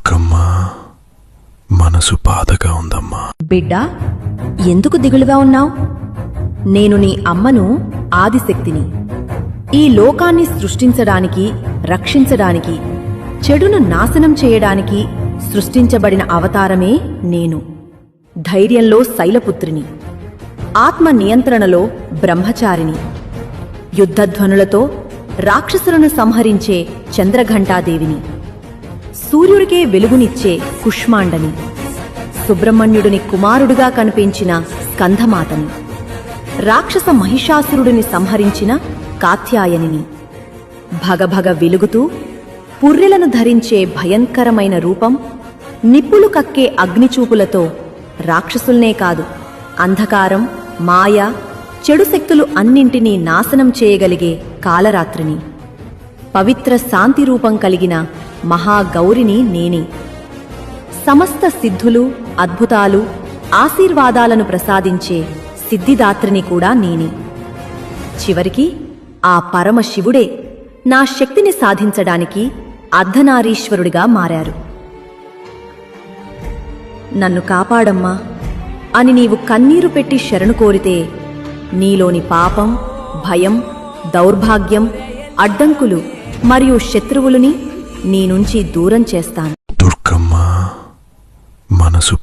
దుర్గమ్మ, మనసు బాధగా ఉందమ్మా. బిడ్డా, ఎందుకు దిగులుగా ఉన్నావ్? నేను నీ అమ్మను, ఆదిశక్తిని. ఈ లోకాన్ని సృష్టించడానికి, రక్షించడానికి, చెడును నాశనం చేయడానికి సృష్టించబడిన అవతారమే నేను. ధైర్యంలో శైలపుత్రిని, ఆత్మ నియంత్రణలో బ్రహ్మచారిని, యుద్ధధ్వనులతో రాక్షసులను సంహరించే చంద్రఘంటాదేవిని, సూర్యుడికే వెలుగునిచ్చే కుష్మాండని, సుబ్రహ్మణ్యుడిని కుమారుడుగా కనిపించిన స్కంధమాతని, రాక్షస మహిషాసురుడిని సంహరించిన కాత్యాయనిని, భగభగ వెలుగుతూ పుర్రెలను ధరించే భయంకరమైన రూపం, నిప్పులు కక్కే అగ్నిచూపులతో రాక్షసుల్నే కాదు, అంధకారం, మాయ, చెడు శక్తులు అన్నింటినీ నాశనం చేయగలిగే కాలరాత్రిని, పవిత్ర శాంతి రూపం కలిగిన మహాగౌరిని నేనే. సమస్త సిద్ధులు, అద్భుతాలు, ఆశీర్వాదాలను ప్రసాదించే సిద్ధిదాత్రిని కూడా నేనే. చివరికి ఆ పరమశివుడే నా శక్తిని సాధించడానికి అర్ధనారీశ్వరుడిగా మారారు. నన్ను కాపాడమ్మా అని నీవు కన్నీరు పెట్టి శరణు కోరితే, నీలోని పాపం, భయం, దౌర్భాగ్యం, అడ్డంకులు మరియు శత్రువులని నీ నుంచి దూరం చేస్తాను. దుర్గమ్మ, మనసు